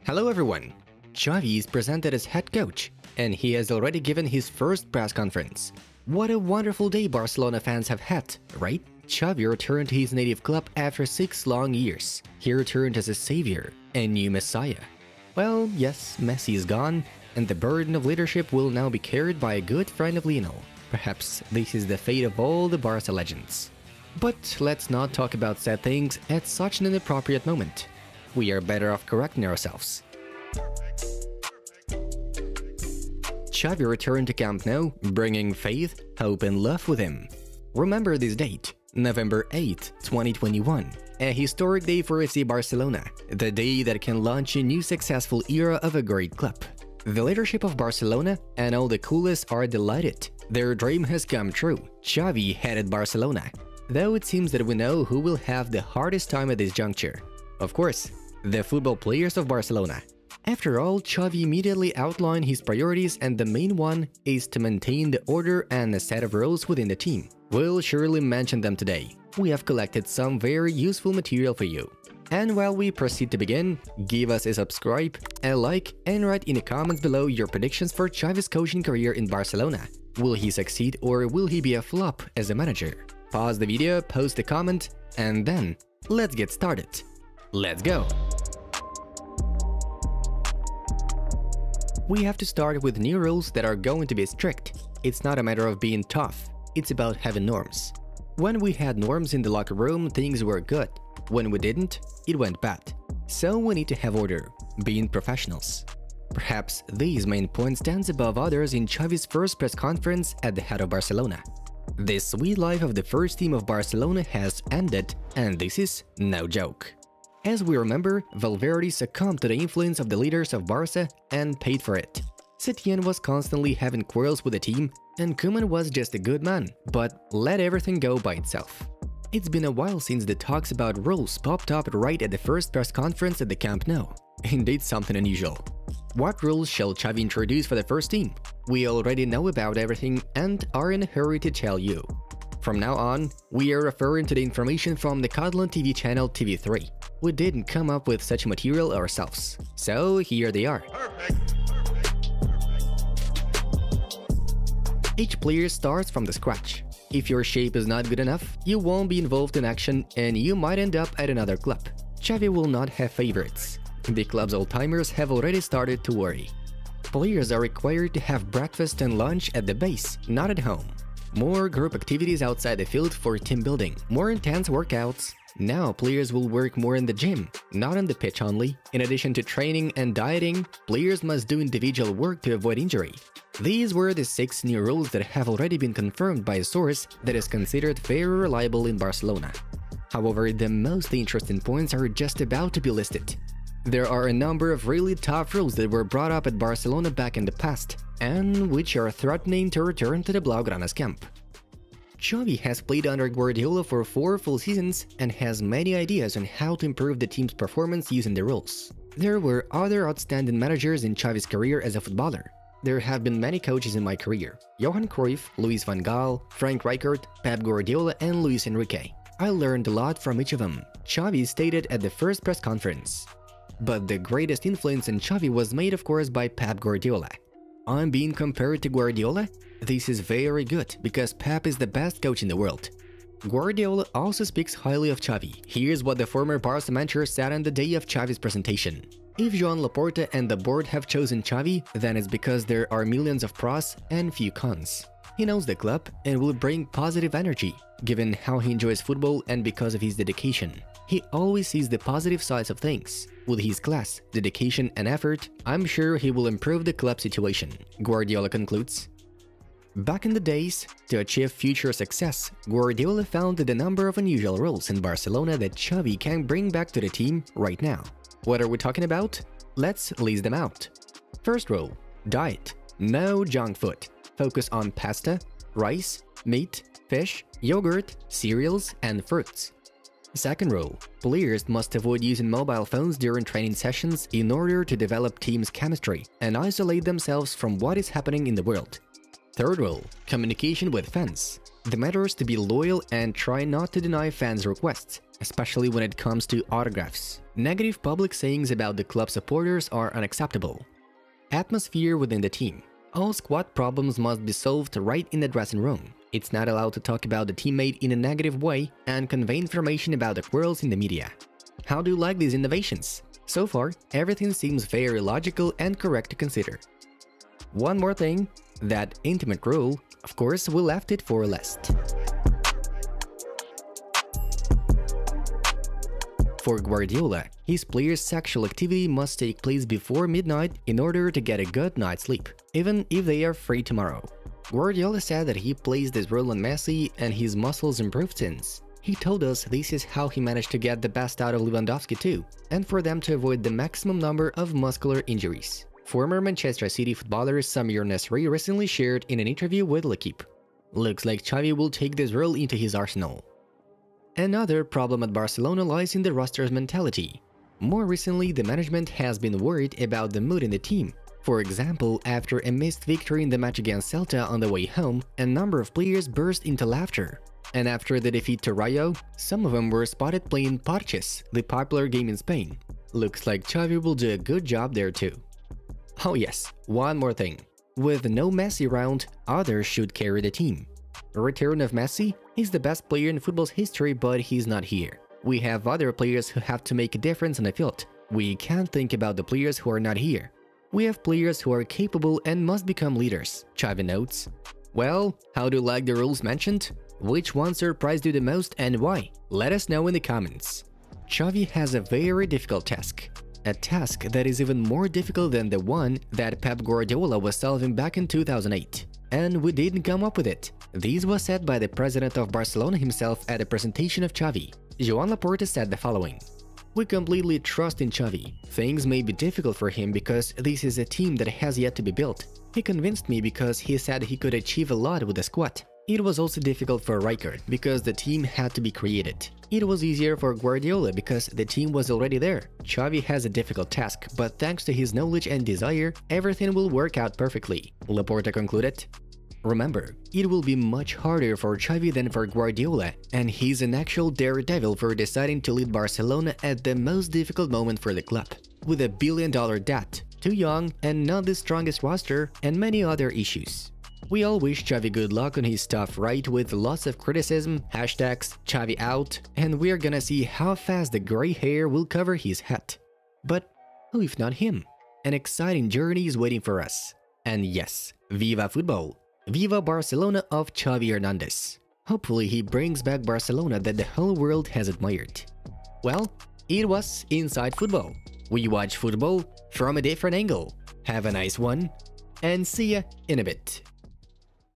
Hello everyone! Xavi is presented as head coach, and he has already given his first press conference. What a wonderful day Barcelona fans have had, right? Xavi returned to his native club after 6 long years. He returned as a savior, a new messiah. Well, yes, Messi is gone, and the burden of leadership will now be carried by a good friend of Lionel. Perhaps this is the fate of all the Barca legends. But let's not talk about sad things at such an inappropriate moment. We are better off correcting ourselves. Xavi returned to Camp Nou, bringing faith, hope and love with him. Remember this date, November 8, 2021, a historic day for FC Barcelona, the day that can launch a new successful era of a great club. The leadership of Barcelona and all the coolest are delighted. Their dream has come true. Xavi headed Barcelona. Though it seems that we know who will have the hardest time at this juncture. Of course, the football players of Barcelona. After all, Xavi immediately outlined his priorities, and the main one is to maintain the order and a set of rules within the team. We'll surely mention them today. We have collected some very useful material for you. And while we proceed to begin, give us a subscribe, a like, and write in the comments below your predictions for Xavi's coaching career in Barcelona. Will he succeed or will he be a flop as a manager? Pause the video, post a comment, and then let's get started. Let's go! We have to start with new rules that are going to be strict. It's not a matter of being tough, it's about having norms. When we had norms in the locker room, things were good. When we didn't, it went bad. So we need to have order, being professionals. Perhaps these main points stands above others in Xavi's first press conference at the head of Barcelona. The sweet life of the first team of Barcelona has ended, and this is no joke. As we remember, Valverde succumbed to the influence of the leaders of Barca and paid for it. Setien was constantly having quarrels with the team, and Koeman was just a good man, but let everything go by itself. It's been a while since the talks about rules popped up right at the first press conference at the Camp Nou. Indeed something unusual. What rules shall Xavi introduce for the first team? We already know about everything and are in a hurry to tell you. From now on, we are referring to the information from the Catalan TV channel TV3. We didn't come up with such material ourselves, so here they are. Each player starts from the scratch. If your shape is not good enough, you won't be involved in action and you might end up at another club. Xavi will not have favorites. The club's old-timers have already started to worry. Players are required to have breakfast and lunch at the base, not at home. More group activities outside the field for team building, more intense workouts. Now players will work more in the gym, not on the pitch only. In addition to training and dieting, players must do individual work to avoid injury. These were the 6 new rules that have already been confirmed by a source that is considered very reliable in Barcelona. However, the most interesting points are just about to be listed. There are a number of really tough rules that were brought up at Barcelona back in the past, and which are threatening to return to the Blaugrana's camp. Xavi has played under Guardiola for 4 full seasons and has many ideas on how to improve the team's performance using the rules. There were other outstanding managers in Xavi's career as a footballer. There have been many coaches in my career: Johan Cruyff, Luis van Gaal, Frank Rijkaard, Pep Guardiola and Luis Enrique. I learned a lot from each of them, Xavi stated at the first press conference. But the greatest influence on Xavi was made, of course, by Pep Guardiola. I'm being compared to Guardiola? This is very good, because Pep is the best coach in the world. Guardiola also speaks highly of Xavi. Here's what the former Barca manager said on the day of Xavi's presentation. If Joan Laporta and the board have chosen Xavi, then it's because there are millions of pros and few cons. He knows the club and will bring positive energy, given how he enjoys football and because of his dedication. He always sees the positive sides of things. With his class, dedication and effort, I'm sure he will improve the club situation, Guardiola concludes. Back in the days, to achieve future success, Guardiola found a number of unusual rules in Barcelona that Xavi can bring back to the team right now. What are we talking about? Let's list them out. First rule: diet. No junk food. Focus on pasta, rice, meat, fish, yogurt, cereals, and fruits. Second rule: players must avoid using mobile phones during training sessions in order to develop team's chemistry and isolate themselves from what is happening in the world. Third rule: communication with fans. The matter is to be loyal and try not to deny fans' requests. especially when it comes to autographs. Negative public sayings about the club supporters are unacceptable. Atmosphere within the team. All squad problems must be solved right in the dressing room. It's not allowed to talk about the teammate in a negative way and convey information about the quarrels in the media. How do you like these innovations? So far, everything seems very logical and correct to consider. One more thing, that intimate rule, of course, we left it for last. For Guardiola, his players' sexual activity must take place before midnight in order to get a good night's sleep, even if they are free tomorrow. Guardiola said that he placed this rule on Messi and his muscles improved since. He told us this is how he managed to get the best out of Lewandowski too, and for them to avoid the maximum number of muscular injuries. Former Manchester City footballer Samir Nasri recently shared in an interview with L'Equipe. Looks like Xavi will take this role into his arsenal. Another problem at Barcelona lies in the roster's mentality. More recently, the management has been worried about the mood in the team. For example, after a missed victory in the match against Celta on the way home, a number of players burst into laughter. And after the defeat to Rayo, some of them were spotted playing parches, the popular game in Spain. Looks like Xavi will do a good job there too. Oh yes, one more thing. With no Messi around, others should carry the team. The return of Messi? He's the best player in football's history, but he's not here. We have other players who have to make a difference on the field. We can't think about the players who are not here. We have players who are capable and must become leaders, Xavi notes. Well, how do you like the rules mentioned? Which one surprised you the most and why? Let us know in the comments. Xavi has a very difficult task. A task that is even more difficult than the one that Pep Guardiola was solving back in 2008. And we didn't come up with it. This was said by the president of Barcelona himself at the presentation of Xavi. Joan Laporta said the following: "We completely trust in Xavi. Things may be difficult for him because this is a team that has yet to be built. He convinced me because he said he could achieve a lot with the squad. It was also difficult for Rijkaard because the team had to be created. It was easier for Guardiola because the team was already there. Xavi has a difficult task, but thanks to his knowledge and desire, everything will work out perfectly," Laporta concluded. Remember, it will be much harder for Xavi than for Guardiola, and he's an actual daredevil for deciding to lead Barcelona at the most difficult moment for the club. With a billion-dollar debt, too young and not the strongest roster, and many other issues. We all wish Xavi good luck on his stuff, right, with lots of criticism, hashtags, Xavi out, and we're gonna see how fast the grey hair will cover his head. But who if not him? An exciting journey is waiting for us. And yes, Viva Football! Viva Barcelona of Xavi Hernandez. Hopefully he brings back Barcelona that the whole world has admired. Well, it was Inside Football. We watch football from a different angle. Have a nice one, and see ya in a bit.